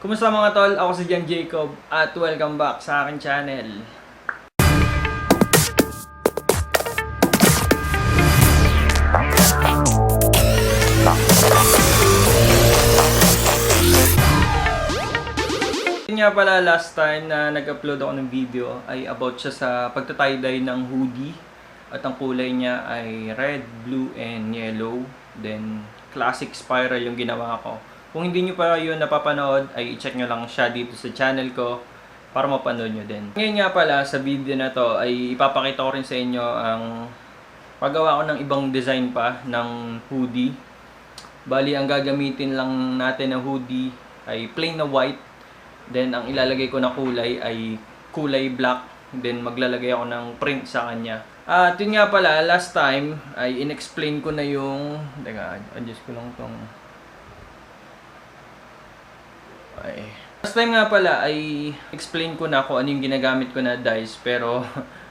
Kumusta mga tol? Ako si Jan Jacob at welcome back sa akin channel. Yun nga pala, last time na nag-upload ako ng video ay about siya sa pagta-tie-dye ng hoodie. At ang kulay niya ay red, blue, and yellow. Then classic spiral yung ginawa ko. Kung hindi nyo pa yun napapanood, ay i-check nyo lang siya dito sa channel ko para mapanood nyo din. Ngayon nga pala, sa video na to ay ipapakita ko rin sa inyo ang paggawa ko ng ibang design pa ng hoodie. Bali, ang gagamitin lang natin na hoodie ay plain na white. Then, ang ilalagay ko na kulay ay kulay black. Then, maglalagay ako ng print sa kanya. At yun nga pala, last time ay in-explain ko na yung... Teka, adjust ko lang itong... Okay. Last time nga pala ay explain ko na kung ano yung ginagamit ko na dyes. Pero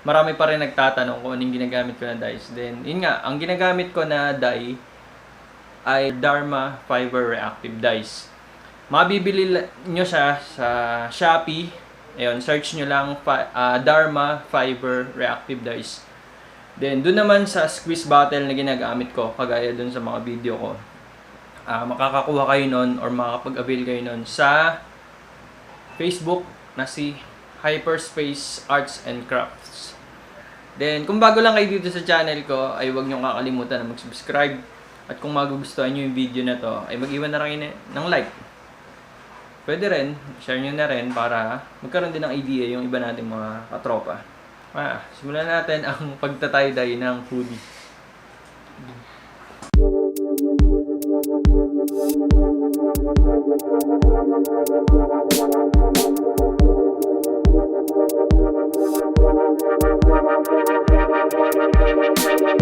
marami pa rin nagtatanong kung ano yung ginagamit ko na dyes. Then, yun nga, ang ginagamit ko na dye ay Dharma Fiber Reactive Dyes. Mabibili nyo siya sa Shopee. Ayun, search nyo lang Dharma Fiber Reactive Dyes. Then, dun naman sa squeeze bottle na ginagamit ko, kagaya dun sa mga video ko, makakakuha kayo nun or makakapag-avail kayo nun sa Facebook na si Hyperspace Arts and Crafts. Then, kung bago lang kayo dito sa channel ko, ay huwag nyo kakalimutan na mag-subscribe. At kung magugustuhan nyo yung video na to, ay mag-iwan na rin ng like. Pwede rin, share nyo na rin para magkaroon din ng idea yung iba nating mga katropa. Simulan natin ang pagtatay-dye ng hoodie.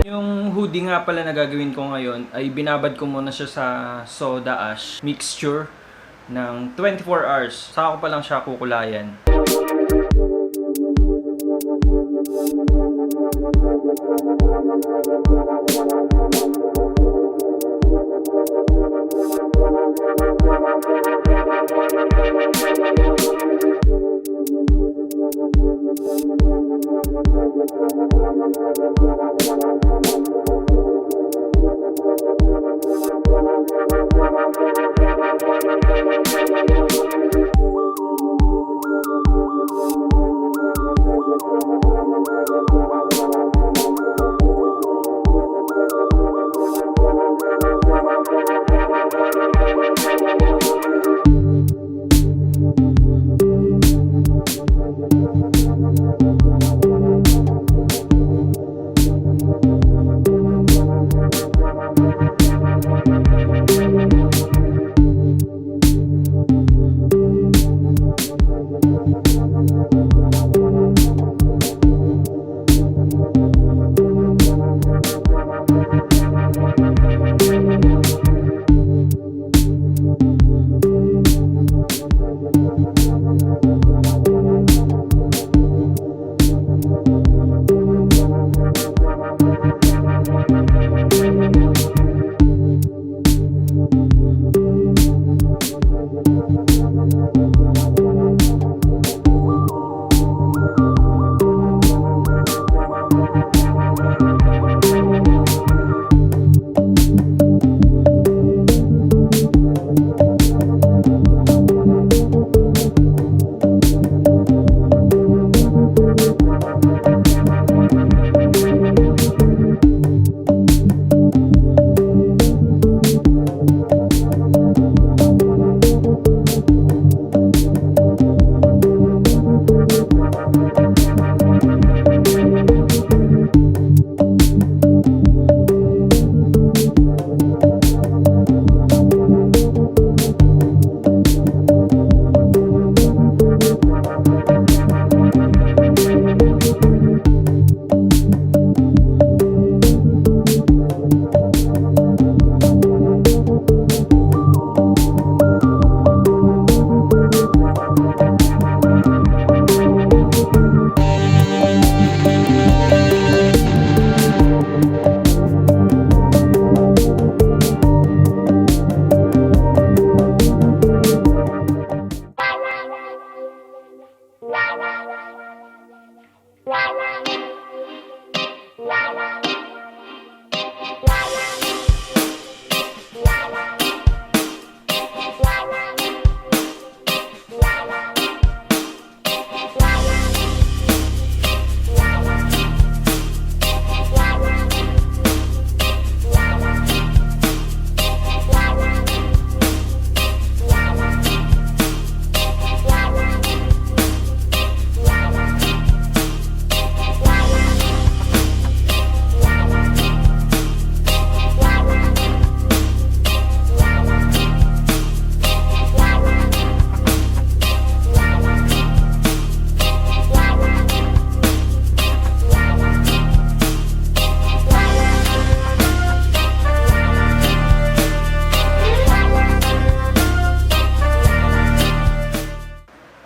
Yung hoodie nga pala na gagawin ko ngayon ay binabad ko muna siya sa soda ash mixture ng 24 hours. Saka ko pa lang siya kukulayan.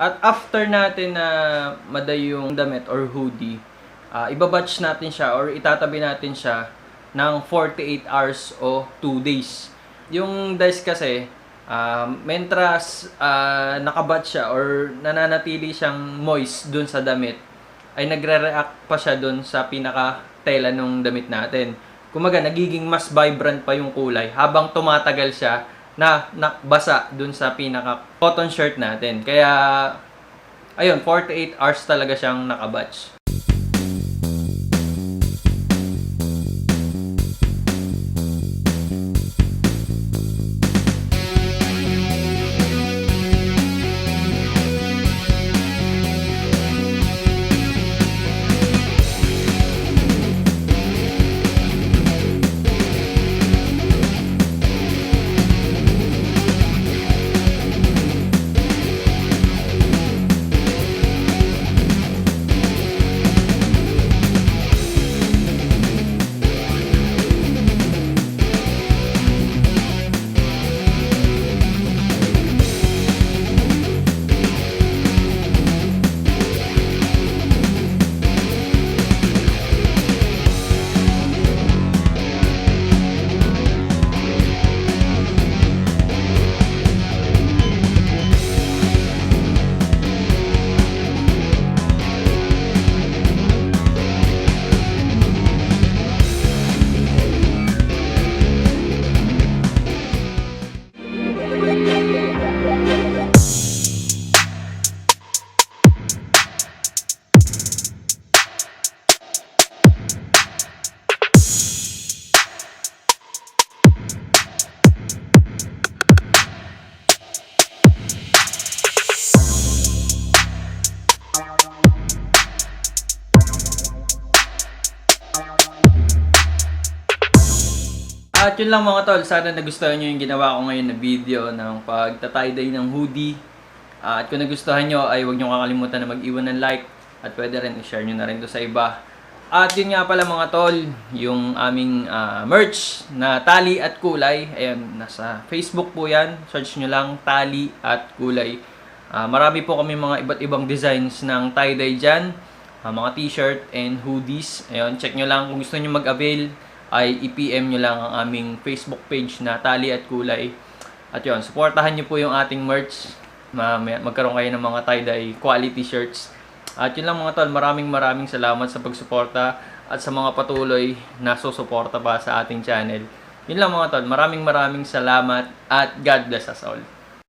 At after natin na maday yung damit or hoodie, ibabatch natin siya or itatabi natin siya ng 48 hours o 2 days. Yung dice kasi, mentras nakabatch siya or nananatili siyang moist dun sa damit, ay nagre-react pa siya dun sa pinaka-tela ng damit natin. Kumaga, nagiging mas vibrant pa yung kulay habang tumatagal siya na basa dun sa pinaka-cotton shirt natin. Kaya, ayun, 48 hours talaga siyang nakabatch. At yun lang mga tol, sana nagustuhan nyo yung ginawa ko ngayon na video ng pagta-tie-dye ng hoodie. At kung nagustuhan nyo ay huwag nyo kakalimutan na mag-iwan ng like at pwede rin i-share nyo na rin to sa iba. At yun nga pala mga tol, yung aming merch na Tali at Kulay. Ayan, nasa Facebook po yan. Search nyo lang Tali at Kulay. Marami po kami mga iba't ibang designs ng tie-dye dyan. Mga t-shirt and hoodies. Ayun, check nyo lang kung gusto nyo mag-avail ay i-PM nyo lang ang aming Facebook page na Tali at Kulay. At yun, supportahan nyo po yung ating merch. Magkaroon kayo ng mga tie-dye quality shirts. At yun lang mga tol, maraming salamat sa pagsuporta at sa mga patuloy na susuporta pa sa ating channel. Yun lang mga tol, maraming salamat at God bless us all.